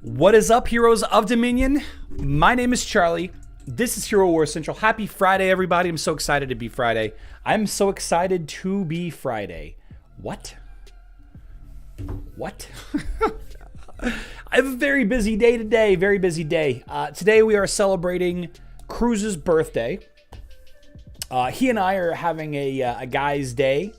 What is up, heroes of Dominion? My name is Charlie. This is Hero Wars Central. Happy Friday, everybody. I'm so excited to be Friday. I'm so excited to be Friday. What? I have a very busy day today. Very busy day. Today we are celebrating Cruz's birthday. He and I are having a guy's day.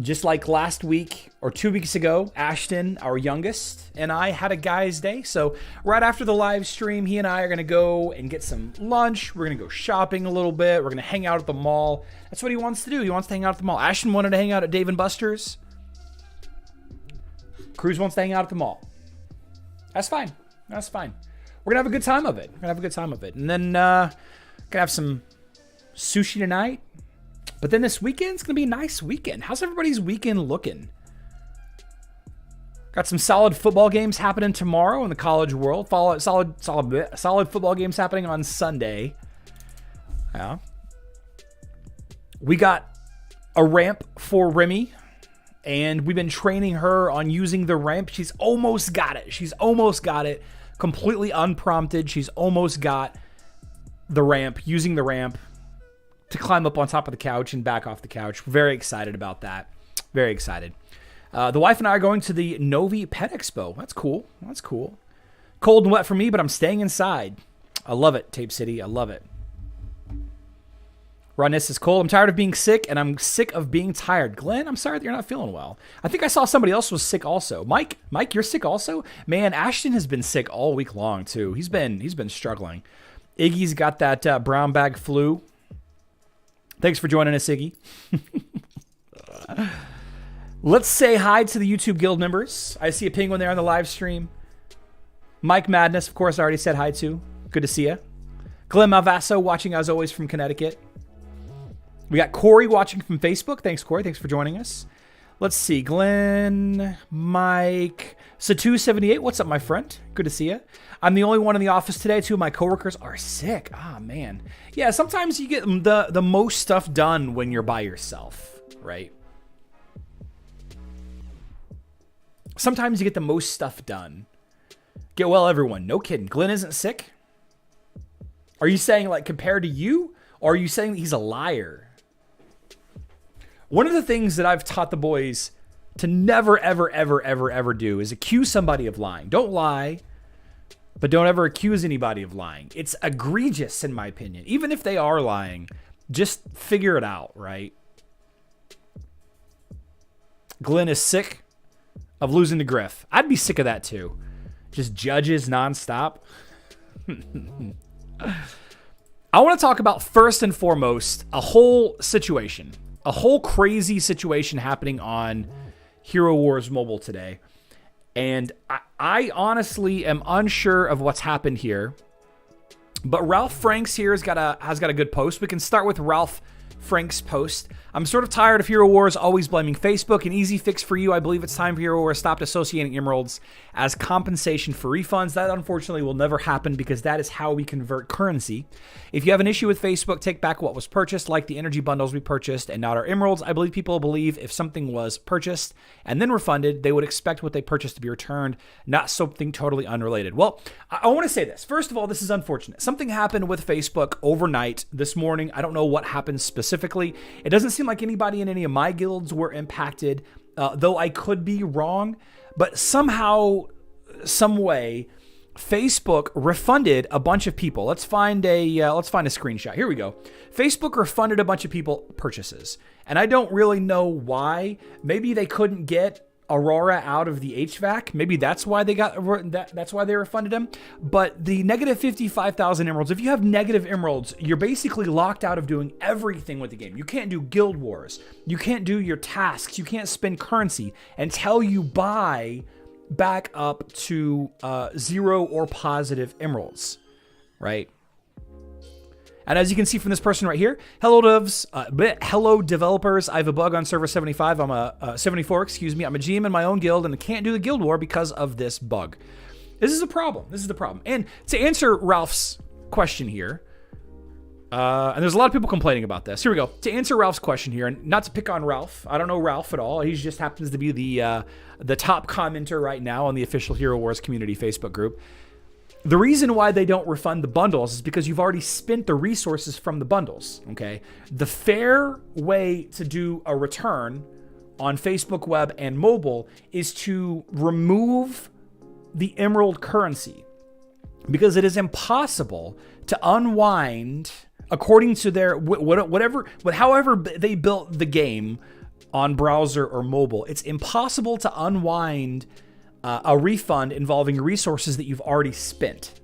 Just like last week or 2 weeks ago, Ashton, our youngest, and I had a guy's day. So right after the live stream, he and I are going to go and get some lunch. We're going to go shopping a little bit. We're going to hang out at the mall. That's what he wants to do. He wants to hang out at the mall. Ashton wanted to hang out at Dave & Buster's. Cruz wants to hang out at the mall. That's fine. That's fine. We're going to have a good time of it. And then going to have some sushi tonight. But then this weekend's going to be a nice weekend. How's everybody's weekend looking? Got some solid football games happening tomorrow in the college world. Solid football games happening on Sunday. Yeah. We got a ramp for Remy, and we've been training her on using the ramp. She's almost got it. Completely unprompted. She's almost got the ramp, using the ramp to climb up on top of the couch and back off the couch. Very excited about that. Very excited. The wife and I are going to the Novi Pet Expo. That's cool. Cold and wet for me, but I'm staying inside. I love it, Tape City. I love it. Ronnis is cold. I'm tired of being sick, and I'm sick of being tired. Glenn, I'm sorry that you're not feeling well. I think I saw somebody else was sick also. Mike, you're sick also? Man, Ashton has been sick all week long, too. He's been struggling. Iggy's got that brown bag flu. Thanks for joining us, Iggy. Let's say hi to the YouTube Guild members. I see a penguin there on the live stream. Mike Madness, of course, I already said hi to. Good to see you. Glenn Malvasso watching as always from Connecticut. We got Corey watching from Facebook. Thanks, Corey. Thanks for joining us. Let's see. Glenn, Mike, Satu78. What's up, my friend? Good to see you. I'm the only one in the office today. 2 of my coworkers are sick. Ah, man. Yeah, sometimes you get the most stuff done when you're by yourself, right? Sometimes you get the most stuff done. Get well, everyone. No kidding. Glenn isn't sick? Are you saying, like, compared to you? Or are you saying that he's a liar? One of the things that I've taught the boys to never, ever, ever, ever, ever do is accuse somebody of lying. Don't lie, but don't ever accuse anybody of lying. It's egregious, in my opinion. Even if they are lying, just figure it out, right? Glenn is sick of losing to Griff. I'd be sick of that too. Just judges nonstop. I want to talk about, first and foremost, a whole crazy situation happening on Hero Wars Mobile today. And I honestly am unsure of what's happened here. But Ralph Franks here has got a good post. We can start with Ralph Frank's post. I'm sort of tired of Hero Wars always blaming Facebook. An easy fix for you. I believe it's time for Hero Wars stopped associating emeralds as compensation for refunds. That unfortunately will never happen because that is how we convert currency. If you have an issue with Facebook, take back what was purchased, like the energy bundles we purchased and not our emeralds. I believe people believe if something was purchased and then refunded, they would expect what they purchased to be returned, not something totally unrelated. Well, I want to say this. First of all, this is unfortunate. Something happened with Facebook overnight this morning. I don't know what happened specifically. It doesn't seem like anybody in any of my guilds were impacted, though I could be wrong. But somehow, some way, Facebook refunded a bunch of people. Let's find a screenshot. Here we go. Facebook refunded a bunch of people purchases, and I don't really know why. Maybe they couldn't get Aurora out of the HVAC. Maybe that's why they got that's why they refunded him. But the negative 55,000 emeralds, if you have negative emeralds, you're basically locked out of doing everything with the game. You can't do guild wars. You can't do your tasks. You can't spend currency until you buy back up to 0 or positive emeralds, right? And as you can see from this person right here, hello devs, hello developers. I have a bug on server 75. I'm a 74, excuse me. I'm a GM in my own guild and I can't do the guild war because of this bug. This is a problem. This is the problem. And to answer Ralph's question here, and there's a lot of people complaining about this. Here we go. To answer Ralph's question here, and not to pick on Ralph. I don't know Ralph at all. He just happens to be the top commenter right now on the official Hero Wars community Facebook group. The reason why they don't refund the bundles is because you've already spent the resources from the bundles, okay? The fair way to do a return on Facebook web and mobile is to remove the emerald currency, because it is impossible to unwind, according to their however they built the game on browser or mobile. It's impossible to unwind a refund involving resources that you've already spent,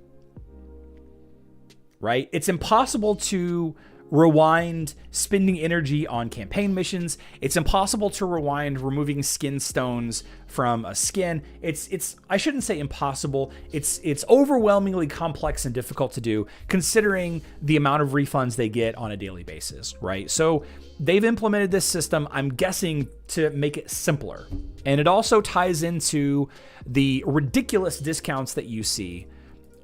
right? It's impossible to rewind spending energy on campaign missions. It's impossible to rewind removing skin stones from a skin. It's I shouldn't say impossible. It's overwhelmingly complex and difficult to do, considering the amount of refunds they get on a daily basis, right? So they've implemented this system, I'm guessing, to make it simpler. And it also ties into the ridiculous discounts that you see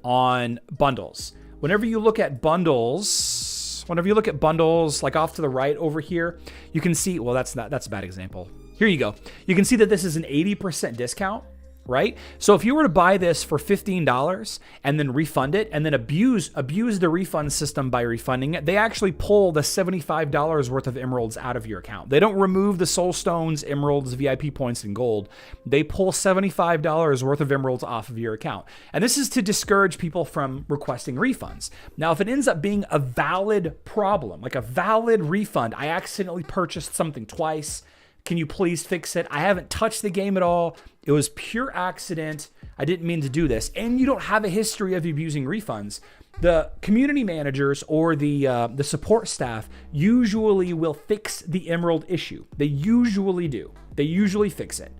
on bundles. Whenever you look at bundles, like off to the right over here, you can see, well, that's a bad example. Here you go. You can see that this is an 80% discount, right? So if you were to buy this for $15 and then refund it and then abuse the refund system by refunding it, they actually pull the $75 worth of emeralds out of your account. They don't remove the soul stones, emeralds, VIP points, and gold. They pull $75 worth of emeralds off of your account. And this is to discourage people from requesting refunds. Now, if it ends up being a valid problem, like a valid refund, I accidentally purchased something twice, can you please fix it? I haven't touched the game at all. It was pure accident. I didn't mean to do this. And you don't have a history of abusing refunds. The community managers or the support staff usually will fix the emerald issue. They usually do. They usually fix it.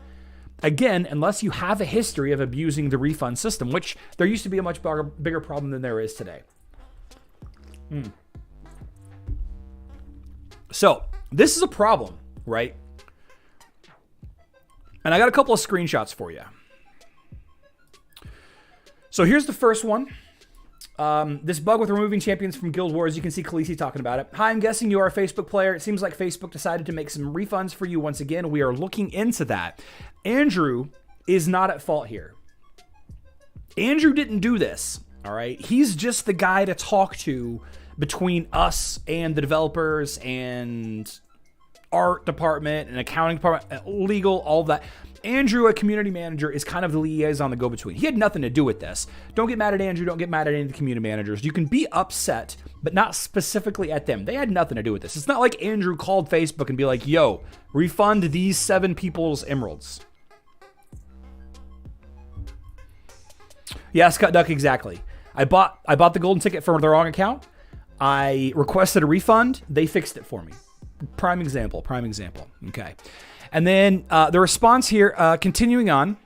Again, unless you have a history of abusing the refund system, which there used to be a much bigger problem than there is today. So this is a problem, right? And I got a couple of screenshots for you. So here's the first one. This bug with removing champions from Guild Wars. You can see Khaleesi talking about it. Hi, I'm guessing you are a Facebook player. It seems like Facebook decided to make some refunds for you once again. We are looking into that. Andrew is not at fault here. Andrew didn't do this, all right? He's just the guy to talk to between us and the developers and art department and accounting department, legal, all that. Andrew, a community manager, is kind of the liaison, the go-between. He had nothing to do with this. Don't get mad at Andrew. Don't get mad at any of the community managers. You can be upset, but not specifically at them. They had nothing to do with this. It's not like Andrew called Facebook and be like, yo, refund these 7 people's emeralds. Yeah, Scott Duck, exactly. I bought the golden ticket from the wrong account. I requested a refund. They fixed it for me. Prime example. Okay. And then the response here, continuing on.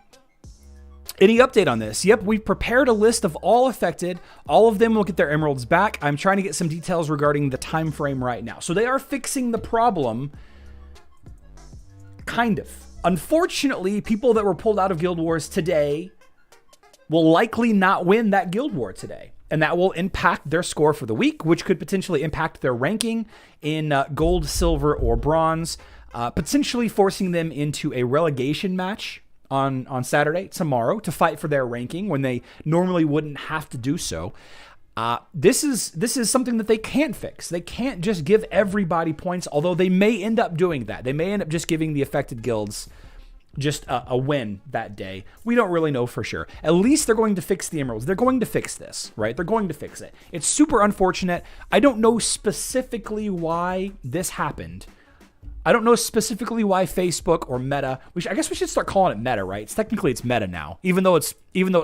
Any update on this? Yep, we've prepared a list of all affected. All of them will get their emeralds back. I'm trying to get some details regarding the time frame right now. So they are fixing the problem, kind of. Unfortunately, people that were pulled out of Guild Wars today will likely not win that Guild War today. And that will impact their score for the week, which could potentially impact their ranking in gold, silver, or bronze, potentially forcing them into a relegation match on Saturday, tomorrow, to fight for their ranking when they normally wouldn't have to do so. This is something that they can't fix. They can't just give everybody points, although they may end up doing that. They may end up just giving the affected guilds just a win that day. We don't really know for sure. At least they're going to fix the emeralds. They're going to fix this, right? They're going to fix it. It's super unfortunate. I don't know specifically why this happened, I don't know specifically why Facebook or Meta. I guess we should start calling it Meta, right? It's Meta now, even though it's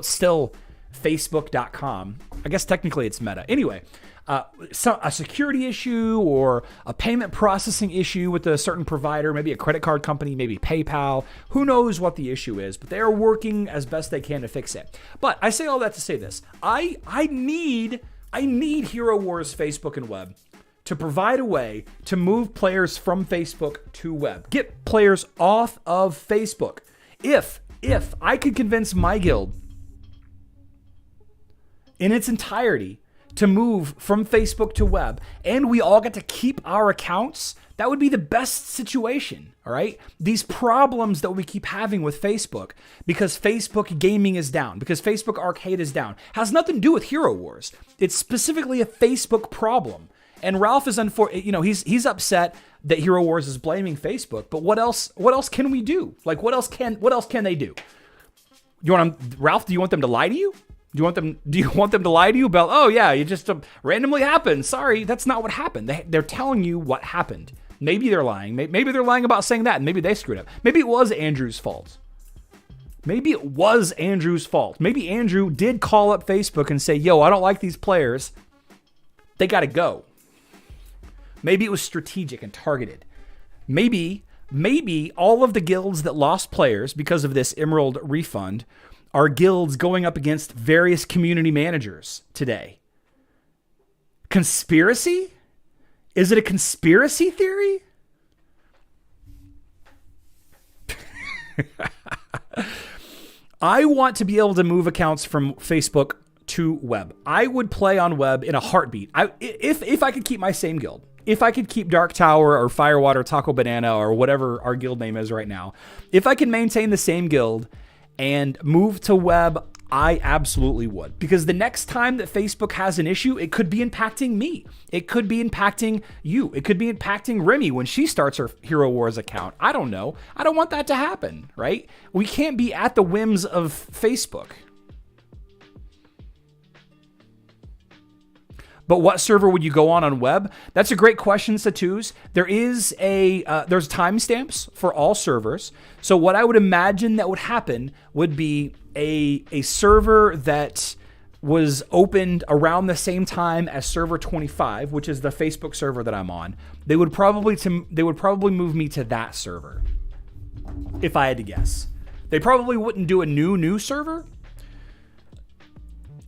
still Facebook.com. I guess technically it's Meta. Anyway, a security issue or a payment processing issue with a certain provider, maybe a credit card company, maybe PayPal. Who knows what the issue is? But they are working as best they can to fix it. But I say all that to say this: I need Hero Wars Facebook and Web to provide a way to move players from Facebook to web. Get players off of Facebook. If I could convince my guild in its entirety to move from Facebook to web, and we all get to keep our accounts, that would be the best situation, all right? These problems that we keep having with Facebook, because Facebook gaming is down, because Facebook arcade is down, has nothing to do with Hero Wars. It's specifically a Facebook problem. And Ralph is he's upset that Hero Wars is blaming Facebook, but what else can we do? Like what else can they do? Ralph, do you want them to lie to you? Do you want them to lie to you about, oh yeah, it just randomly happened. Sorry, that's not what happened. They're telling you what happened. Maybe they're lying. Maybe they're lying about saying that, and maybe they screwed up. Maybe it was Andrew's fault. Maybe Andrew did call up Facebook and say, yo, I don't like these players. They got to go. Maybe it was strategic and targeted. Maybe all of the guilds that lost players because of this Emerald refund are guilds going up against various community managers today. Conspiracy? Is it a conspiracy theory? I want to be able to move accounts from Facebook to web. I would play on web in a heartbeat. If I could keep my same guild. If I could keep Dark Tower or Firewater, Taco Banana, or whatever our guild name is right now, if I could maintain the same guild and move to web, I absolutely would. Because the next time that Facebook has an issue, it could be impacting me. It could be impacting you. It could be impacting Remy when she starts her Hero Wars account. I don't know. I don't want that to happen, right? We can't be at the whims of Facebook. But what server would you go on web? That's a great question, Satuz. There's timestamps for all servers. So what I would imagine that would happen would be a server that was opened around the same time as server 25, which is the Facebook server that I'm on. They would probably move me to that server, if I had to guess. They probably wouldn't do a new server.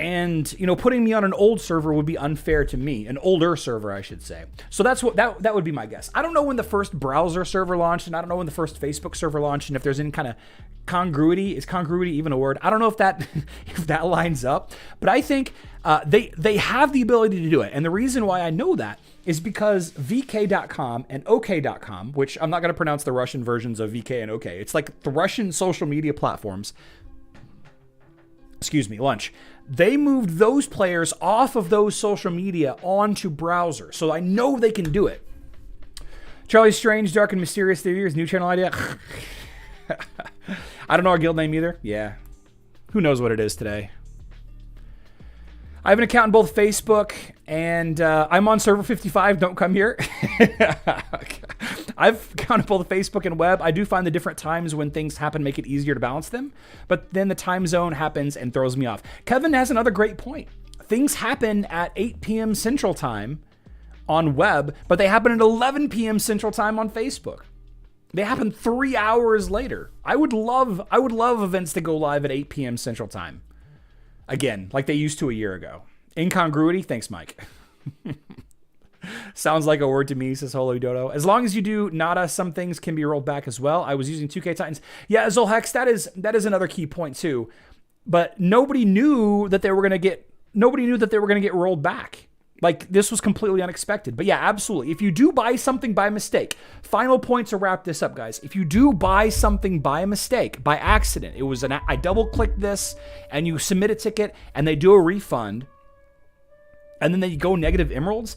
And, putting me on an old server would be unfair to me. An older server, I should say. So that would be my guess. I don't know when the first browser server launched, and I don't know when the first Facebook server launched, and if there's any kind of congruity. Is congruity even a word? I don't know if that lines up. But I think they have the ability to do it. And the reason why I know that is because VK.com and OK.com, which I'm not going to pronounce the Russian versions of VK and OK. It's like the Russian social media platforms. Excuse me, lunch. They moved those players off of those social media onto browser. So I know they can do it. Charlie Strange, Dark and Mysterious Theories, new channel idea. I don't know our guild name either. Yeah. Who knows what it is today? I have an account in both Facebook and I'm on server 55. Don't come here. I've counted both Facebook and web. I do find the different times when things happen make it easier to balance them. But then the time zone happens and throws me off. Kevin has another great point. Things happen at 8 p.m. Central Time on web, but they happen at 11 p.m. Central Time on Facebook. They happen 3 hours later. I would love events to go live at 8 p.m. Central Time. Again, like they used to a year ago. Incongruity? Thanks, Mike. Sounds like a word to me, says Holy Dodo. As long as you do nada, some things can be rolled back as well. I was using 2K Titans. Yeah, Zolhex, that is another key point too. But nobody knew that they were going to get rolled back. Like, this was completely unexpected. But yeah, absolutely. If you do buy something by mistake, final point to wrap this up, guys. If you do buy something by mistake, by accident, I double-clicked this, and you submit a ticket, and they do a refund, and then they go negative emeralds,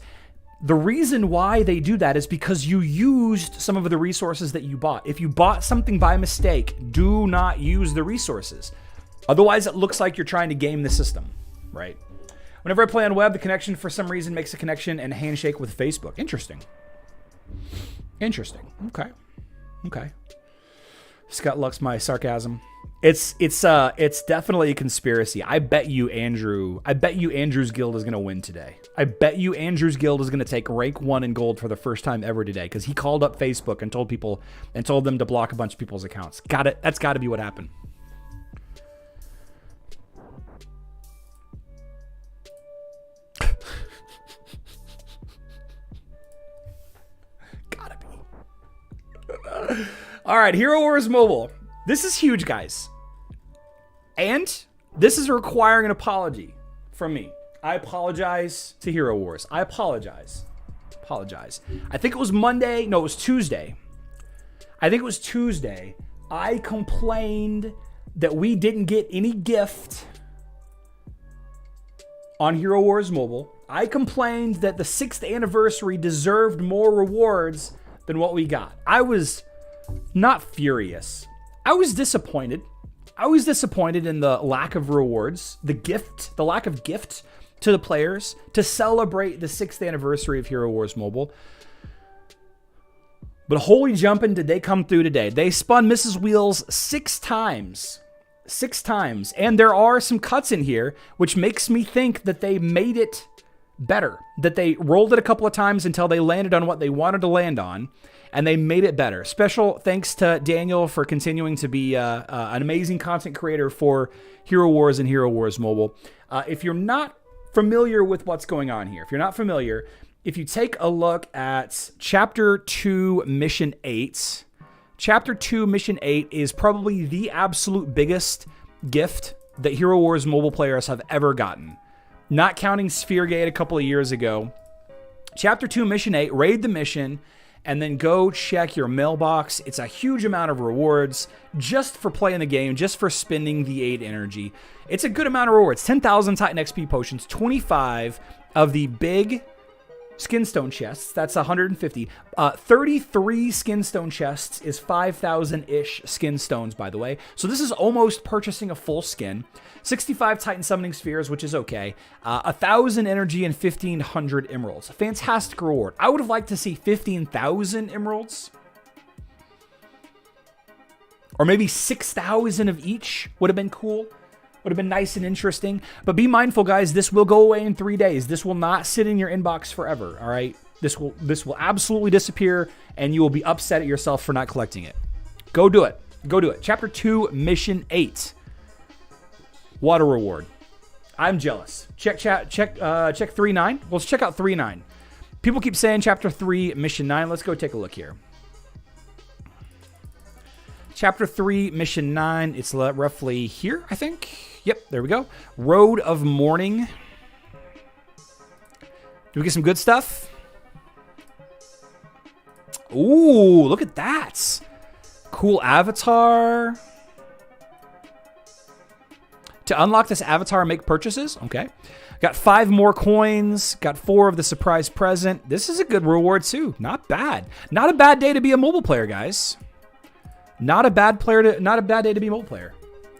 the reason why they do that is because you used some of the resources that you bought. If you bought something by mistake, do not use the resources. Otherwise, it looks like you're trying to game the system, right? Whenever I play on web, the connection for some reason makes a connection and handshake with Facebook. Interesting. Interesting. Okay. Okay. Scott Lux, my sarcasm. It's definitely a conspiracy. I bet you Andrew's Guild is going to win today. I bet you Andrew's Guild is going to take rank 1 in gold for the first time ever today because he called up Facebook and told them to block a bunch of people's accounts. Got it. That's got to be what happened. Gotta be. All right, Hero Wars Mobile. This is huge, guys. And this is requiring an apology from me. I apologize to Hero Wars. I apologize. I think it was Monday. No, it was Tuesday. I think it was Tuesday. I complained that we didn't get any gift on Hero Wars Mobile. I complained that the 6th anniversary deserved more rewards than what we got. I was not furious. I was disappointed. I was disappointed in the lack of rewards, the lack of gift to the players to celebrate the 6th anniversary of Hero Wars Mobile. But holy jumping, did they come through today. They spun Mrs. Wheels 6 times. 6 times. And there are some cuts in here, which makes me think that they made it better. That they rolled it a couple of times until they landed on what they wanted to land on. And they made it better. Special thanks to Daniel for continuing to be an amazing content creator for Hero Wars and Hero Wars Mobile. If you're not familiar with what's going on here, if you take a look at Chapter 2, Mission 8, Chapter 2, Mission 8 is probably the absolute biggest gift that Hero Wars Mobile players have ever gotten. Not counting Spheregate a couple of years ago. Chapter 2, Mission 8, raid the mission, and then go check your mailbox. It's a huge amount of rewards just for playing the game, just for spending the 8 energy. It's a good amount of rewards. 10,000 Titan XP potions, 25 of the big skinstone chests. That's 150. 33 skinstone chests is 5,000-ish skinstones, by the way. So this is almost purchasing a full skin. 65 Titan summoning spheres, which is okay. 1,000 energy and 1,500 emeralds. Fantastic reward. I would have liked to see 15,000 emeralds. Or maybe 6,000 of each would have been cool. Would have been nice and interesting. But be mindful, guys, this will go away in 3 days. This will not sit in your inbox forever, all right? This will absolutely disappear, and you will be upset at yourself for not collecting it. Go do it. Go do it. Chapter 2, Mission 8. Water reward. I'm jealous. Check 3.9. Let's check out 3.9. People keep saying Chapter 3, Mission 9. Let's go take a look here. Chapter 3, Mission 9. It's roughly here, I think. Yep, there we go. Road of Mourning. Do we get some good stuff? Ooh, look at that. Cool avatar. To unlock this avatar, make purchases. Okay. Got 5 more coins. Got 4 of the surprise present. This is a good reward too. Not bad. Not a bad day to be a mobile player, guys. Not a bad day to be a mobile player.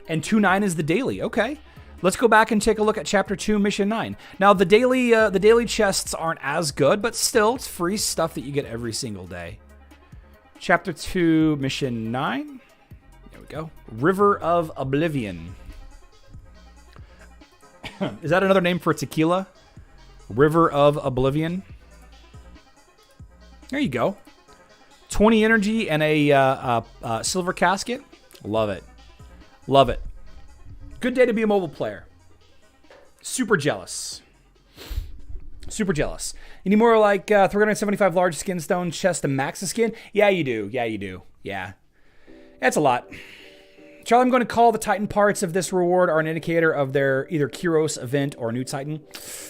And 2.9 is the daily. Okay. Let's go back and take a look at Chapter 2, Mission 9. Now, the daily chests aren't as good, but still, it's free stuff that you get every single day. Chapter 2, Mission 9. There we go. River of Oblivion. Is that another name for tequila? River of Oblivion. There you go. 20 energy and a silver casket. Love it. Love it. Good day to be a mobile player. Super jealous. Super jealous. You need more like 375 large skin stone chest to max the skin? Yeah, you do. Yeah, you do. Yeah. That's a lot. Charlie, I'm going to call the Titan parts of this reward are an indicator of their either Kyros event or new Titan.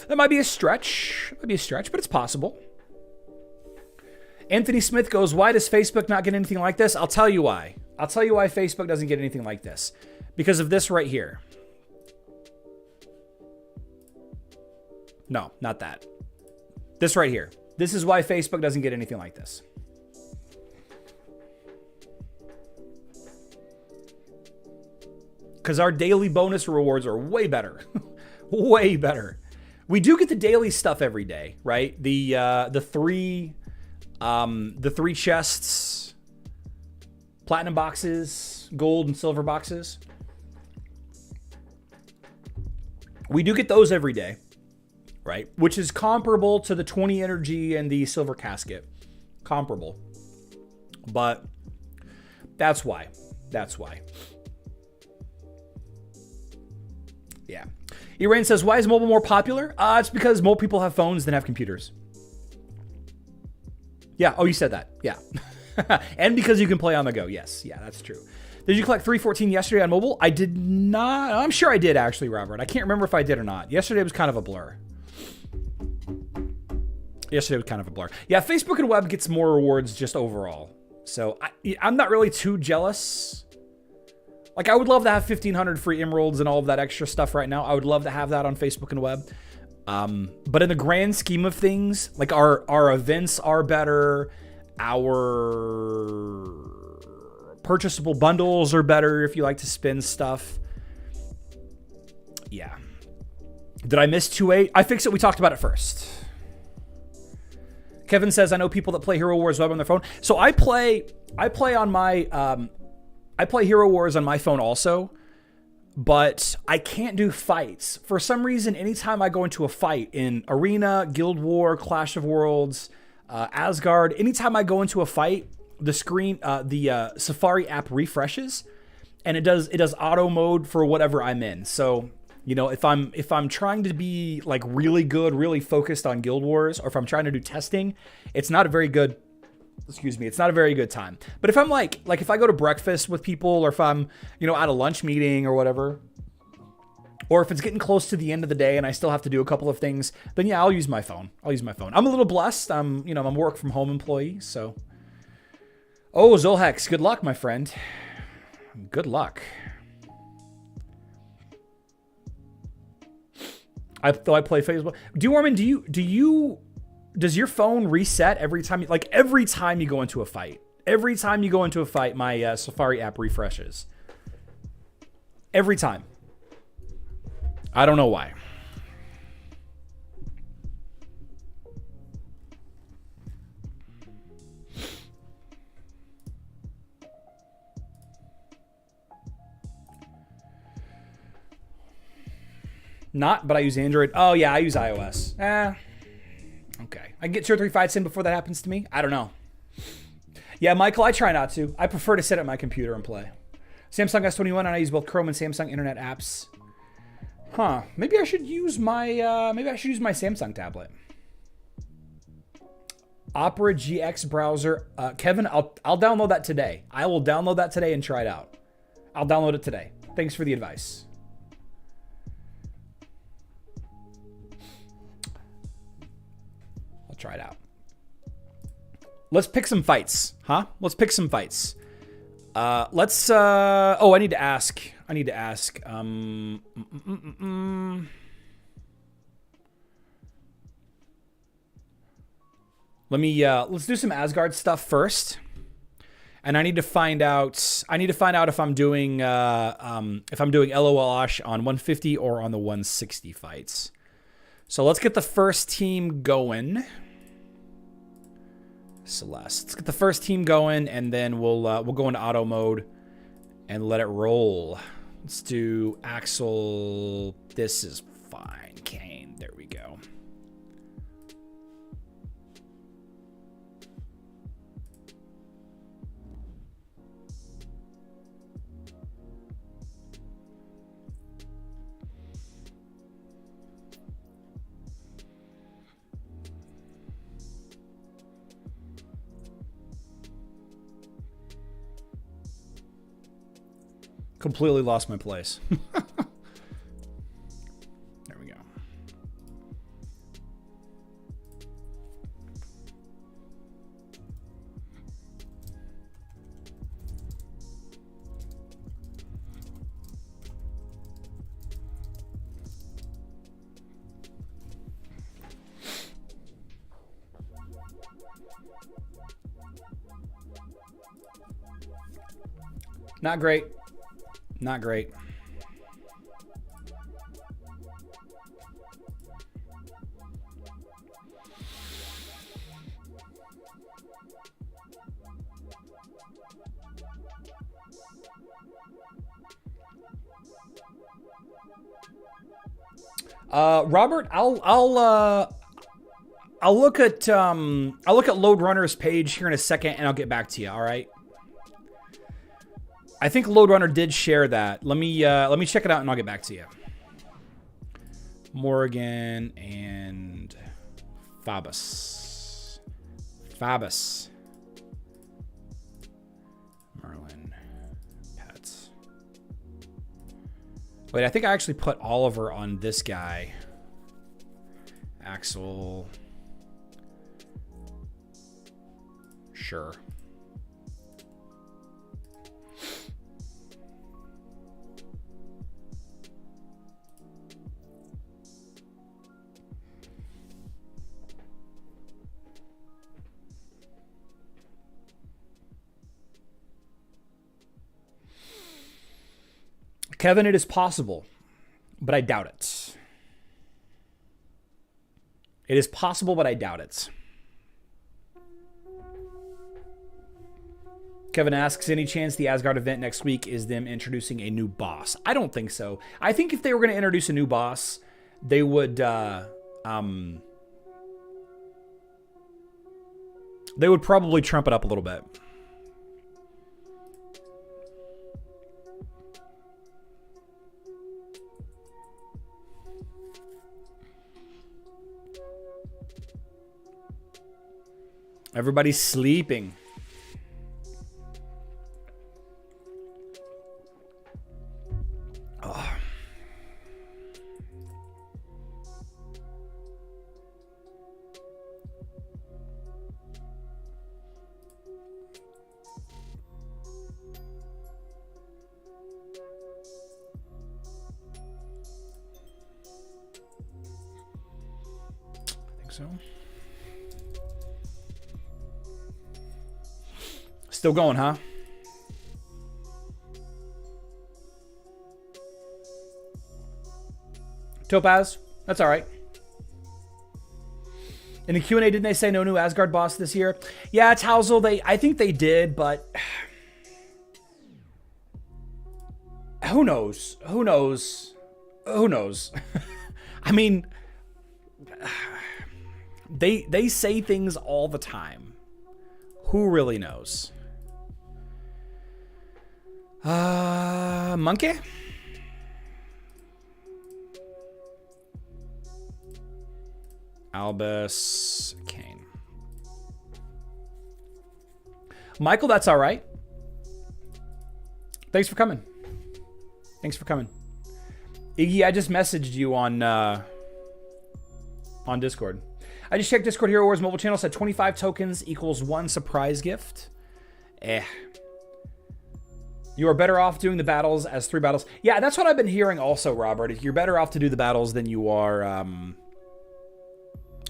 That might be a stretch. Might be a stretch, but it's possible. Anthony Smith goes, why does Facebook not get anything like this? I'll tell you why. I'll tell you why Facebook doesn't get anything like this. Because of this right here. No, not that. This right here. This is why Facebook doesn't get anything like this. Because our daily bonus rewards are way better. Way better. We do get the daily stuff every day, right? The 3 The 3 chests, platinum boxes, gold and silver boxes. We do get those every day, right? Which is comparable to the 20 energy and the silver casket. Comparable. But that's why. That's why. Yeah. Erain says, why is mobile more popular? It's because more people have phones than have computers. Yeah. Oh, you said that. Yeah. And because you can play on the go. Yes. Yeah, that's true. Did you collect 314 yesterday on mobile? I did not. I'm sure I did, actually, Robert. I can't remember if I did or not. Yesterday was kind of a blur. Yeah, Facebook and web gets more rewards just overall. So I'm not really too jealous. Like, I would love to have 1,500 free emeralds and all of that extra stuff right now. I would love to have that on Facebook and web. But in the grand scheme of things, like our events are better. Our purchasable bundles are better if you like to spin stuff. Yeah. Did I miss 2.8? I fixed it. We talked about it first. Kevin says, I know people that play Hero Wars Web on their phone. So I play on my, I play Hero Wars on my phone also, but I can't do fights. For some reason, anytime I go into a fight in Arena, Guild War, Clash of Worlds, Asgard, anytime I go into a fight, the screen, the Safari app refreshes, and it does auto mode for whatever I'm in. So, you know, if I'm trying to be like really good, really focused on Guild Wars, or if I'm trying to do testing, it's not a very good, it's not a very good time. But if I'm like if I go to breakfast with people, or if I'm, you know, at a lunch meeting or whatever, or if it's getting close to the end of the day and I still have to do a couple of things, then yeah, I'll use my phone. I'm a little blessed. I'm a work from home employee, so. Oh, Zolhex, good luck, my friend. Good luck. I play Facebook. Dorman, does your phone reset every time you go into a fight? Every time you go into a fight, my Safari app refreshes. Every time. I don't know why. Not, but I use Android. Oh, yeah, I use iOS. Okay. I can get 2 or 3 fights in before that happens to me. I don't know. Yeah, Michael, I try not to. I prefer to sit at my computer and play. Samsung S21, and I use both Chrome and Samsung Internet apps. Huh. Maybe I should use my Samsung tablet. Opera GX browser. Kevin, I'll download that today. I will download that today and try it out. I'll download it today. Thanks for the advice. I'll try it out. Let's pick some fights, huh? Let's pick some fights. Let's. Oh, I need to ask. Let me. Let's do some Asgard stuff first. And I need to find out. If I'm doing. LOLosh on 150 or on the 160 fights. So let's get the first team going. Celeste. Let's get the first team going, and then we'll go into auto mode and let it roll. Let's do Axel. This is fine. Kane. There we go. Completely lost my place. There we go. Not great. Not great. Robert, I'll look at Load Runner's page here in a second, and I'll get back to you. All right. I think Load Runner did share that. Let me check it out, and I'll get back to you. Morgan and Fabus. Merlin. Pets. Wait, I think I actually put Oliver on this guy. Axel. Sure. Kevin, it is possible, but I doubt it. It is possible, but I doubt it. Kevin asks, any chance the Asgard event next week is them introducing a new boss? I don't think so. I think if they were going to introduce a new boss, they would probably trump it up a little bit. Everybody's sleeping. Oh. I think so. Still going, huh? Topaz, that's all right. In the Q&A, didn't they say no new Asgard boss this year? Yeah, it's Housel. I think they did, but who knows? Who knows? Who knows? I mean, they say things all the time. Who really knows? Monkey? Albus Kane. Michael, that's all right. Thanks for coming. Thanks for coming. Iggy, I just messaged you on Discord. I just checked Discord Hero Wars mobile channel, said 25 tokens equals 1 surprise gift. You are better off doing the battles as 3 battles. Yeah, that's what I've been hearing also, Robert. You're better off to do the battles than you are...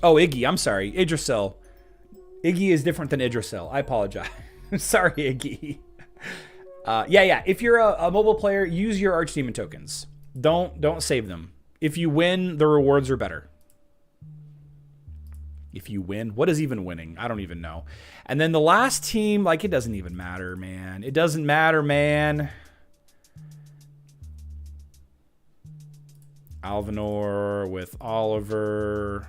Oh, Iggy, I'm sorry. Idrisil. Iggy is different than Idrisil. I apologize. Sorry, Iggy. Yeah. If you're a mobile player, use your Archdemon tokens. Don't save them. If you win, the rewards are better. If you win, what is even winning? I don't even know. And then the last team, like, it doesn't even matter, man. It doesn't matter, man. Alvinor with Oliver.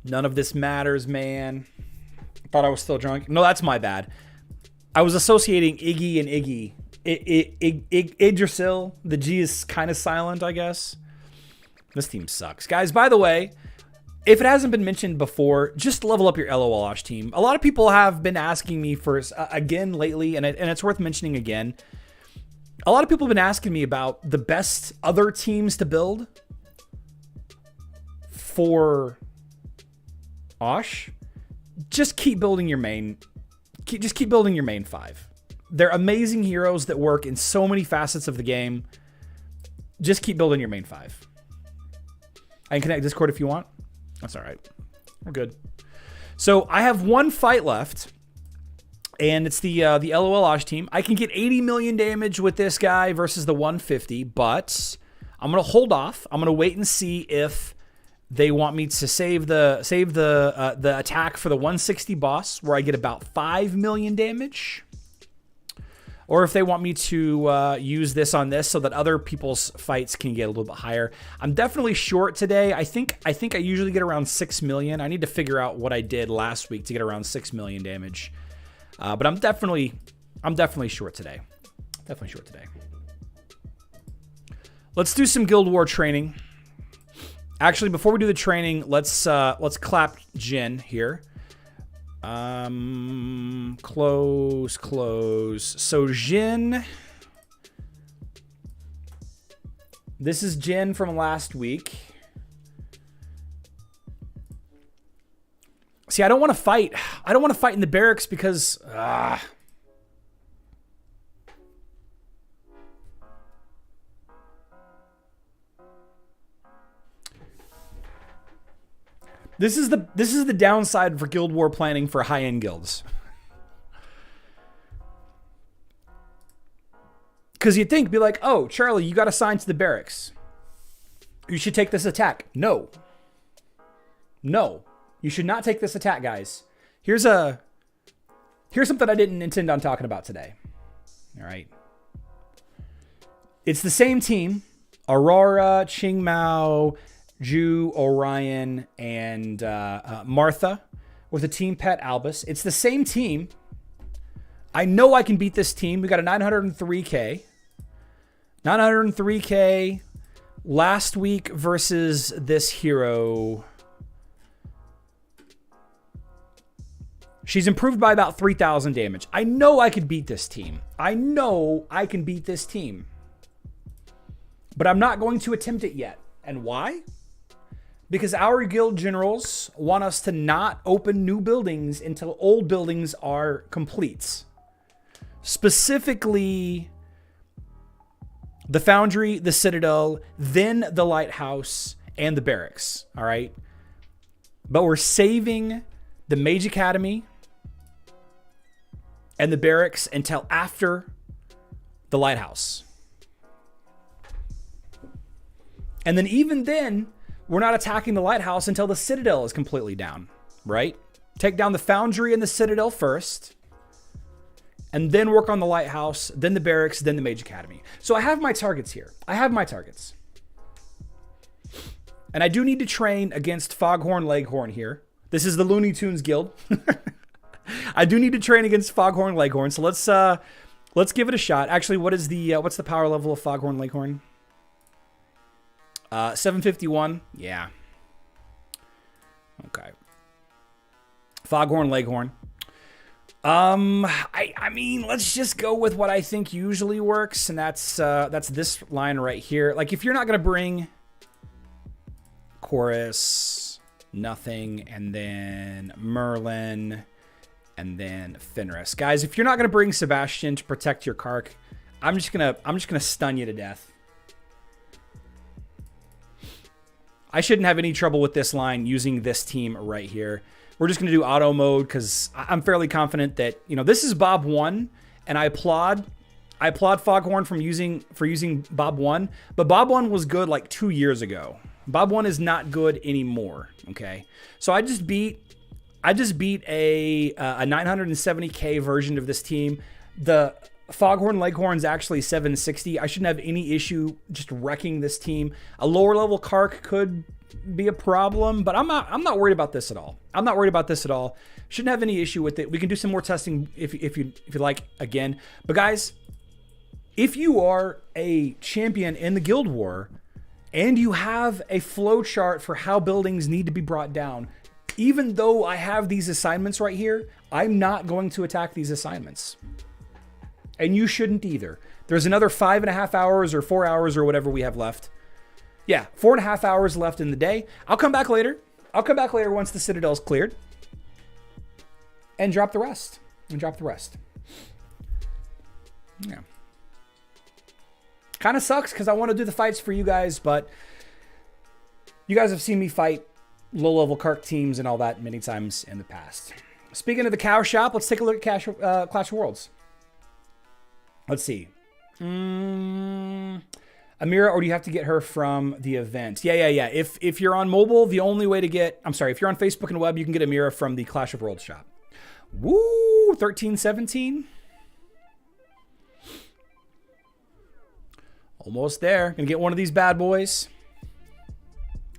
None of this matters, man. Thought I was still drunk. No, that's my bad. I was associating Iggy and Iggy. Idrisil. The G is kind of silent, I guess. This team sucks. Guys, by the way, if it hasn't been mentioned before, just level up your LOLosh team. A lot of people have been asking me for, again lately, and it's worth mentioning again. A lot of people have been asking me about the best other teams to build for Osh. Just keep building your main. Just keep building your main 5. They're amazing heroes that work in so many facets of the game. Just keep building your main 5. I can connect Discord if you want. That's all right. We're good. So I have 1 fight left, and it's the LOLosh team. I can get 80 million damage with this guy versus the 150, but I'm gonna hold off. I'm gonna wait and see if they want me to save the attack for the 160 boss, where I get about 5 million damage. or if they want me to use this on this so that other people's fights can get a little bit higher. I'm definitely short today. I think I usually get around 6 million. I need to figure out what I did last week to get around 6 million damage. But I'm definitely short today. Definitely short today. Let's do some Guild War training. Actually, before we do the training, let's clap Jin here. Close. So Jin, this is Jin from last week. See, I don't want to fight. I don't want to fight in the barracks because This is the downside for Guild War planning for high-end guilds. Because you'd think, be like, oh, Charlie, you got assigned to the barracks. You should take this attack. No. You should not take this attack, guys. Here's something I didn't intend on talking about today. All right. It's the same team. Aurora, Qingmao, Ju, Orion, and Martha with a team pet Albus. It's the same team. I know I can beat this team. We got a 903K. 903K last week versus this hero. She's improved by about 3,000 damage. I know I could beat this team. I know I can beat this team. But I'm not going to attempt it yet. And why? Because our guild generals want us to not open new buildings until old buildings are complete. Specifically, the Foundry, the Citadel, then the Lighthouse, and the Barracks. All right? But we're saving the Mage Academy and the Barracks until after the Lighthouse. And then even then, we're not attacking the Lighthouse until the Citadel is completely down, right? Take down the Foundry and the Citadel first, and then work on the Lighthouse, then the Barracks, then the Mage Academy. So I have my targets here. I have my targets. And I do need to train against Foghorn Leghorn here. This is the Looney Tunes Guild. I do need to train against Foghorn Leghorn. So let's give it a shot. Actually, what's the power level of Foghorn Leghorn? 751. Yeah. Okay. Foghorn Leghorn. I mean, let's just go with what I think usually works, and that's this line right here. Like, if you're not gonna bring Chorus, nothing, and then Merlin, and then Fenris, guys, if you're not gonna bring Sebastian to protect your Kark, I'm just gonna stun you to death. I shouldn't have any trouble with this line using this team right here. We're just going to do auto mode because I'm fairly confident that, you know, this is Bob 1, and I applaud Foghorn for using Bob 1, but Bob 1 was good like 2 years ago. Bob 1 is not good anymore, okay? So I just beat a 970K version of this team. The Foghorn Leghorn's actually 760. I shouldn't have any issue just wrecking this team. A lower level Kark could be a problem, but I'm not worried about this at all. I'm not worried about this at all. Shouldn't have any issue with it. We can do some more testing if you like again. But guys, if you are a champion in the Guild War and you have a flow chart for how buildings need to be brought down, even though I have these assignments right here, I'm not going to attack these assignments. And you shouldn't either. There's another 5.5 hours or 4 hours or whatever we have left. Yeah, 4.5 hours left in the day. I'll come back later. Once the Citadel's cleared. And drop the rest. Yeah. Kind of sucks because I want to do the fights for you guys, but you guys have seen me fight low-level Kark teams and all that many times in the past. Speaking of the cow shop, let's take a look at Clash of Worlds. Let's see. Amira, or do you have to get her from the event? Yeah. If you're on mobile, if you're on Facebook and web, you can get Amira from the Clash of Worlds shop. Woo, 13-17. Almost there. Gonna get one of these bad boys.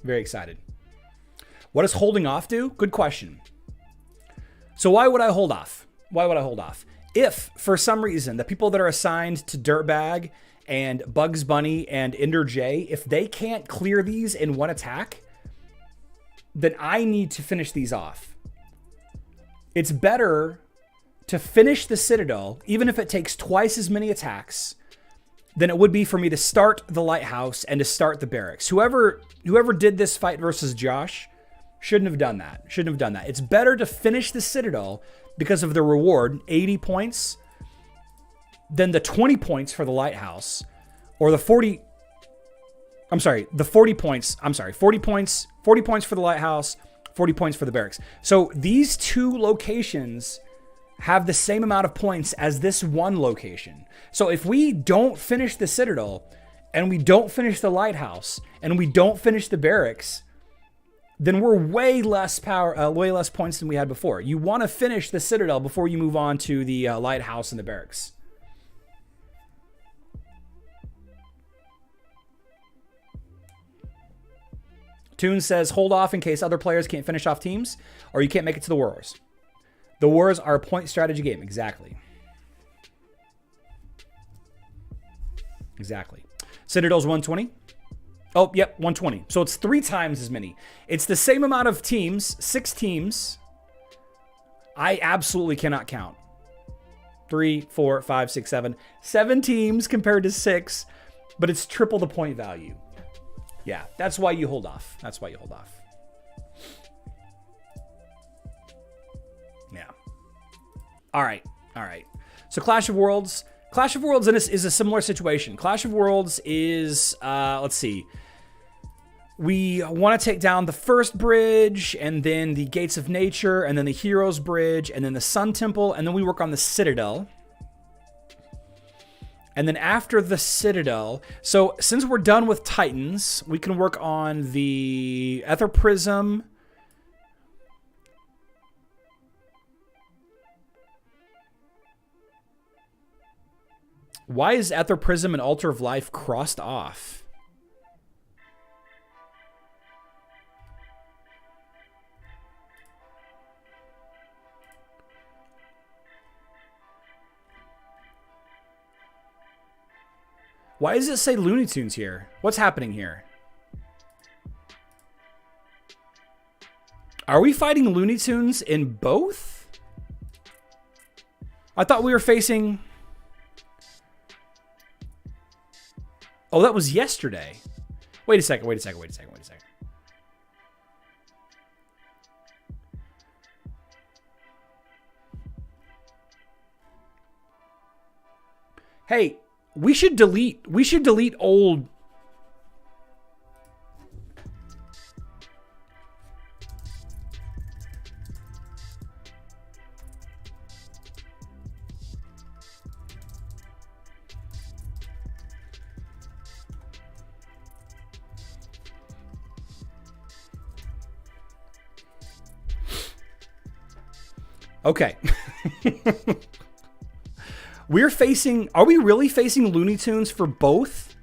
Very excited. What does holding off do? Good question. So why would I hold off? Why would I hold off? If, for some reason, the people that are assigned to Dirtbag and Bugs Bunny and Ender J, if they can't clear these in one attack, then I need to finish these off. It's better to finish the Citadel, even if it takes twice as many attacks, than it would be for me to start the Lighthouse and to start the Barracks. Whoever did this fight versus Josh shouldn't have done that. It's better to finish the Citadel because of the reward, 80 points, than the 20 points for the Lighthouse, or the 40 points. 40 points for the Lighthouse, 40 points for the Barracks. So these two locations have the same amount of points as this one location. So if we don't finish the Citadel, and we don't finish the Lighthouse, and we don't finish the Barracks, then we're way less points than we had before. You want to finish the Citadel before you move on to the Lighthouse and the Barracks. Toon says, hold off in case other players can't finish off teams, or you can't make it to the Wars. The Wars are a point strategy game. Exactly. Citadel's 120. Oh, yep, 120. So it's 3 times as many. It's the same amount of teams, 6 teams. I absolutely cannot count. 3, 4, 5, 6, 7. 7 teams compared to 6, but it's triple the point value. Yeah, that's why you hold off. Yeah. All right. So Clash of Worlds is a similar situation. Clash of Worlds is, let's see. We want to take down the first bridge, and then the Gates of Nature, and then the Heroes Bridge, and then the Sun Temple, and then we work on the Citadel. And then after the Citadel, so since we're done with Titans, we can work on the Ether Prism. Why is Ether Prism and Altar of Life crossed off? Why does it say Looney Tunes here? What's happening here? Are we fighting Looney Tunes in both? I thought we were facing... Oh, that was yesterday. Wait a second. Hey, we should delete old. Okay. Are we really facing Looney Tunes for both?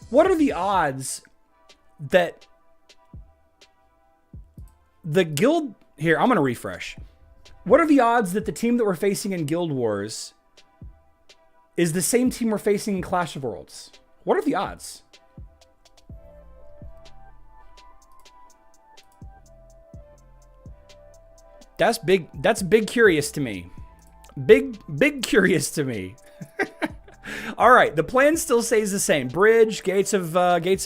What are the odds that the guild... Here, I'm going to refresh. What are the odds that the team that we're facing in Guild Wars is the same team we're facing in Clash of Worlds? What are the odds? That's big curious to me. Big curious to me. All right, the plan still stays the same. Bridge, Gates of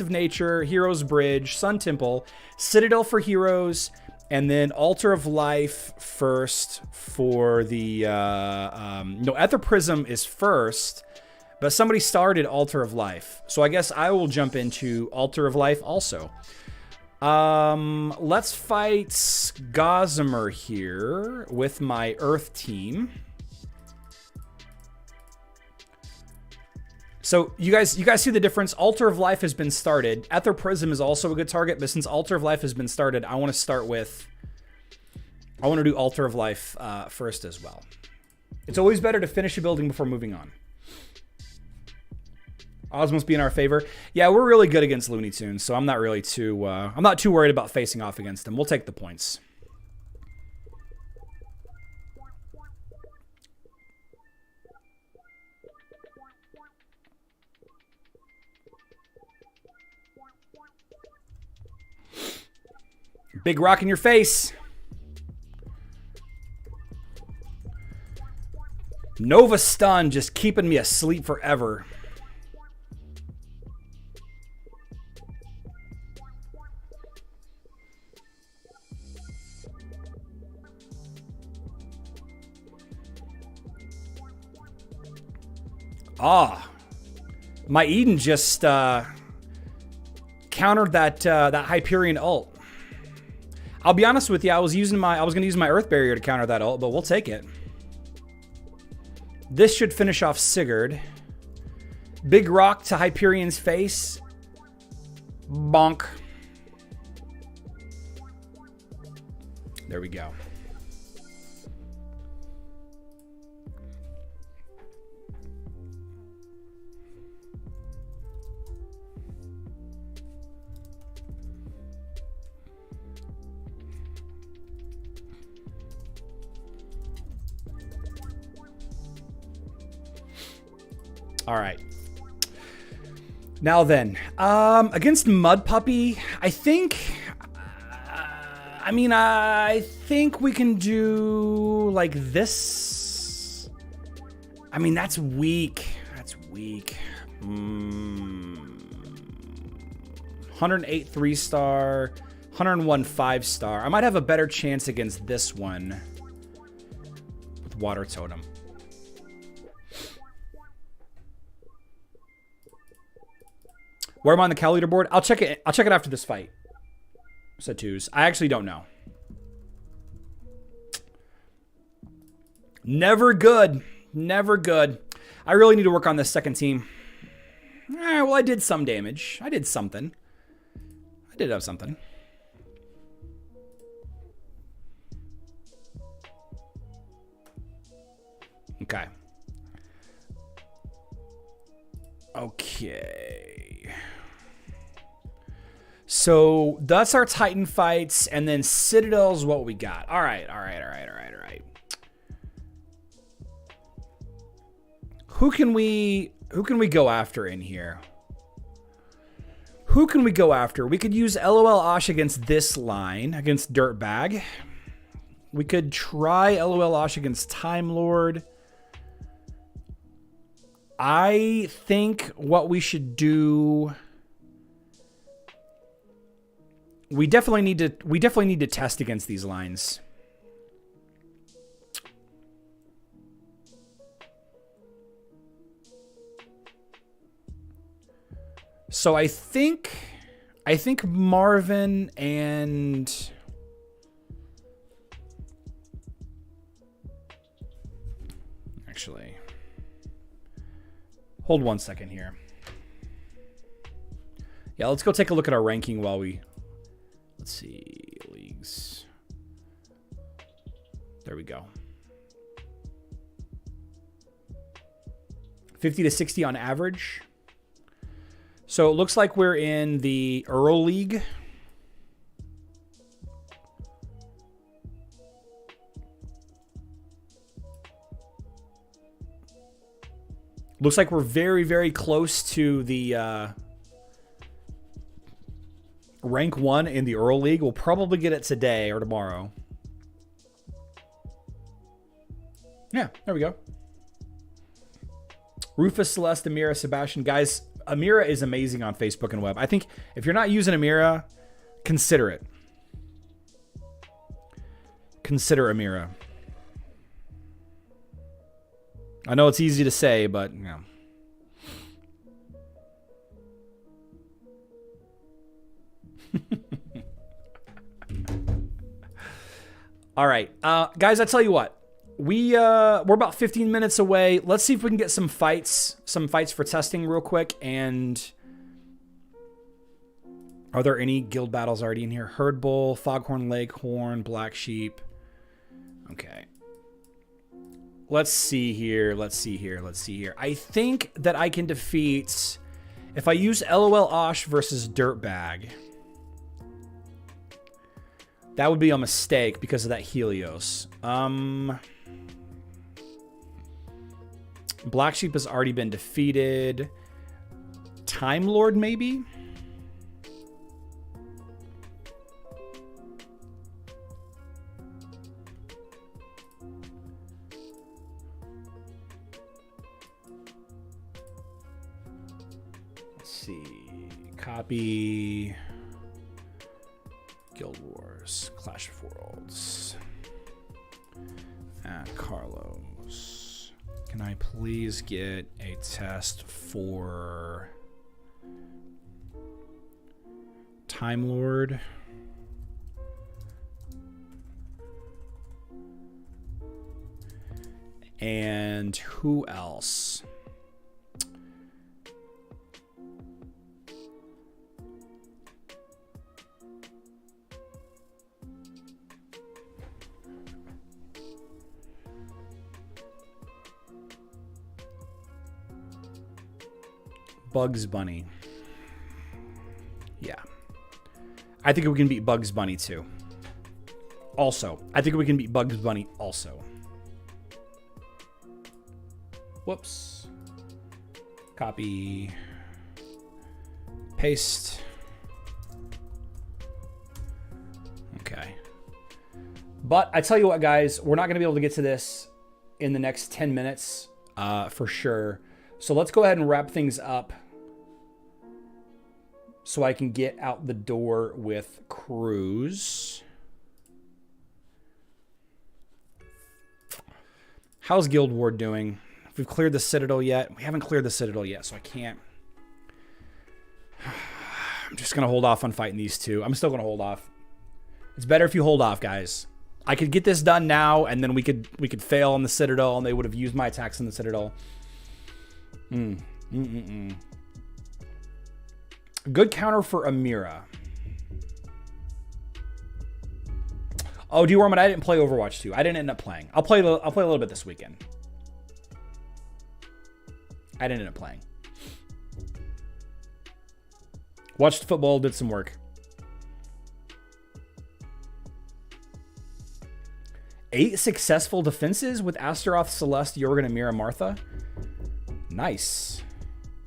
Nature, Heroes Bridge, Sun Temple, Citadel for Heroes, and then Altar of Life first for the... no, Ether Prism is first, but somebody started Altar of Life. So I guess I will jump into Altar of Life also. Let's fight Gossamer here with my Earth team. So you guys see the difference? Altar of Life has been started. Ether Prism is also a good target, but since Altar of Life has been started, I want to do Altar of Life first as well. It's always better to finish a building before moving on. Odds must be in our favor. Yeah, we're really good against Looney Tunes, so I'm not really too I'm not too worried about facing off against them. We'll take the points. Big rock in your face. Nova Stun just keeping me asleep forever. Ah, my Eden just countered that that Hyperion ult. I'll be honest with you, I was gonna use my Earth Barrier to counter that ult, but we'll take it. This should finish off Sigurd. Big rock to Hyperion's face. Bonk. There we go. All right. Now then, against Mud Puppy, I think we can do like this. I mean, that's weak. That's weak. 108 3-star, 101 5-star. I might have a better chance against this one with Water Totem. Where am I on the Cal leaderboard? I'll check it. I'll check it after this fight. Said twos. I actually don't know. Never good. Never good. I really need to work on this second team. All right, well, I did some damage. I did something. I did have something. Okay. Okay. So that's our Titan fights, and then Citadel's what we got. All right. Who can we go after in here? Who can we go after? We could use LOL Osh against this line, against Dirtbag. We could try LOL Osh against Time Lord. I think what we should do, we definitely need to test against these lines. So I think Marvin and actually, hold 1 second here. Yeah, let's go take a look at our ranking while we, let's see, leagues. There we go. 50 to 60 on average. So it looks like we're in the Earl League. Looks like we're very, very close to the rank 1 in the Earl League. We'll probably get it today or tomorrow. Yeah, there we go. Rufus, Celeste, Amira, Sebastian. Guys, Amira is amazing on Facebook and web. I think if you're not using Amira, consider it. Consider Amira. I know it's easy to say, but you know. All right, guys, I tell you what, we're about 15 minutes away. Let's see if we can get some fights for testing real quick. And are there any guild battles already in here? Herd Bull, Foghorn Leghorn, Black Sheep. Okay. Let's see here. I think that I can defeat If I use LOL Osh versus Dirtbag, that would be a mistake because of that Helios. Black Sheep has already been defeated. Time Lord, maybe? Let's see. Copy. Guild Wars. Clash of Worlds. And Carlos. Can I please get a test for Time Lord? And who else? Bugs Bunny. Yeah. I think we can beat Bugs Bunny too. Also, I think we can beat Bugs Bunny also. Whoops. Copy. Paste. Okay. But I tell you what, guys, we're not going to be able to get to this in the next 10 minutes for sure. So let's go ahead and wrap things up so I can get out the door with Cruz. How's Guild Ward doing? If we've cleared the Citadel yet? We haven't cleared the Citadel yet, so I can't. I'm just going to hold off on fighting these two. I'm still going to hold off. It's better if you hold off, guys. I could get this done now, and then we could fail on the Citadel, and they would have used my attacks in the Citadel. Good counter for Amira. Oh, D-Worm, I didn't play Overwatch 2. I didn't end up playing. I'll play a little bit this weekend. I didn't end up playing. Watched football, did some work. 8 successful defenses with Astaroth, Celeste, Jorgen, Amira, Martha. Nice.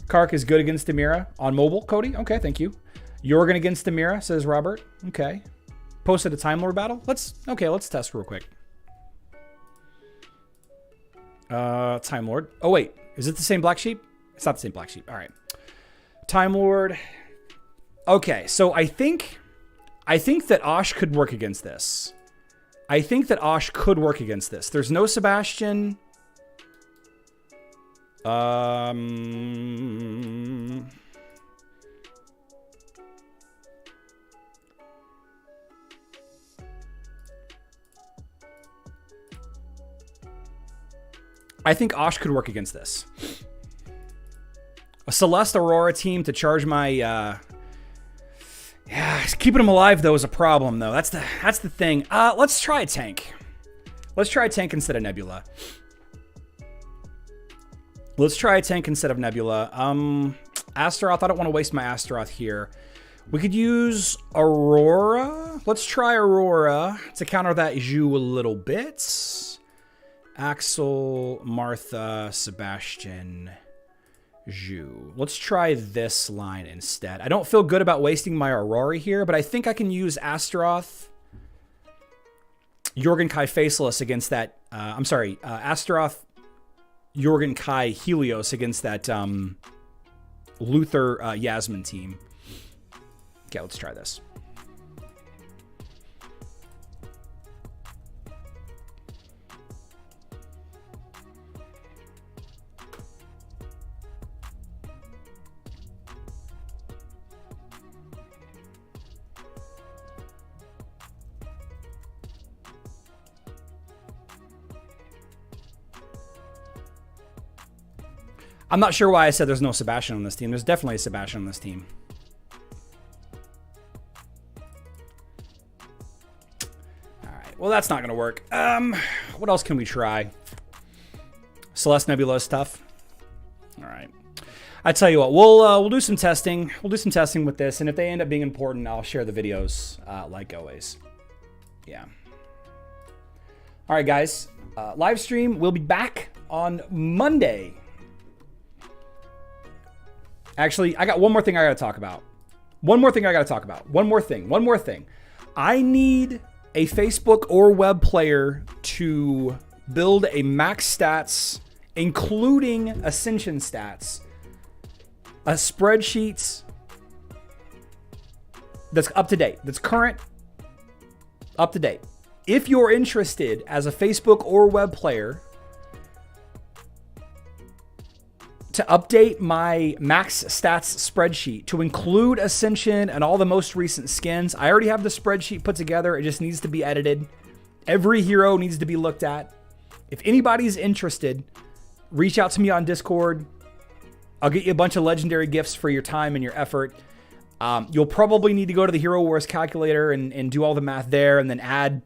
Kark is good against Amira on mobile, Cody. Okay, thank you. Jorgen against Amira, says Robert. Okay. Posted a Time Lord battle. Let's test real quick. Time Lord. Oh wait, is it the same Black Sheep? It's not the same Black Sheep. All right. Time Lord. Okay, so I think that Osh could work against this. There's no Sebastian. I think Osh could work against this. A Celeste Aurora team to charge my yeah, keeping him alive though is a problem though. That's the thing. Let's try a tank. Let's try a tank instead of Nebula. Astaroth, I don't want to waste my Astaroth here. We could use Aurora. Let's try Aurora to counter that Zhu a little bit. Axel, Martha, Sebastian, Zhu. Let's try this line instead. I don't feel good about wasting my Aurora here, but I think I can use Astaroth, Jorgen Kai Faceless against that. Astaroth, Jorgen Kai Helios against that Luther Yasmin team. Okay, let's try this. I'm not sure why I said there's no Sebastian on this team. There's definitely a Sebastian on this team. All right. Well, that's not going to work. What else can we try? Celeste Nebula is tough. All right. I tell you what, we'll do some testing. We'll do some testing with this, and if they end up being important, I'll share the videos like always. Yeah. All right, guys. Live stream will be back on Monday. Actually, I got one more thing I got to talk about. One more thing. I need a Facebook or web player to build a max stats, including Ascension stats, a spreadsheet that's up to date, that's current, up to date. If you're interested as a Facebook or web player to update my max stats spreadsheet to include Ascension and all the most recent skins, I already have the spreadsheet put together. It just needs to be edited. Every hero needs to be looked at. If anybody's interested, reach out to me on Discord. I'll get you a bunch of legendary gifts for your time and your effort. You'll probably need to go to the Hero Wars calculator and do all the math there, and then add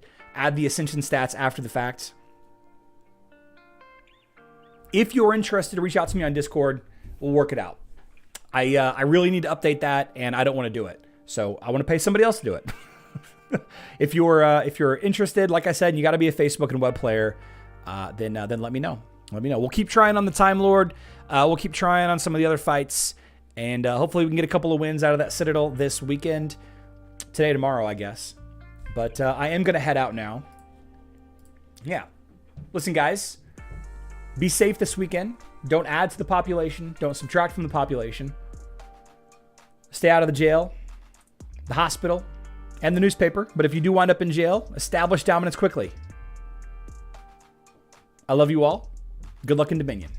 the Ascension stats after the fact. If you're interested, reach out to me on Discord. We'll work it out. I really need to update that, and I don't want to do it. So I want to pay somebody else to do it. If you're interested, like I said, you got to be a Facebook and web player. Then let me know. Let me know. We'll keep trying on the Time Lord. We'll keep trying on some of the other fights, and hopefully we can get a couple of wins out of that Citadel this weekend. Today, tomorrow, I guess. But I am going to head out now. Yeah. Listen, guys. Be safe this weekend. Don't add to the population. Don't subtract from the population. Stay out of the jail, the hospital, and the newspaper. But if you do wind up in jail, establish dominance quickly. I love you all. Good luck in Dominion.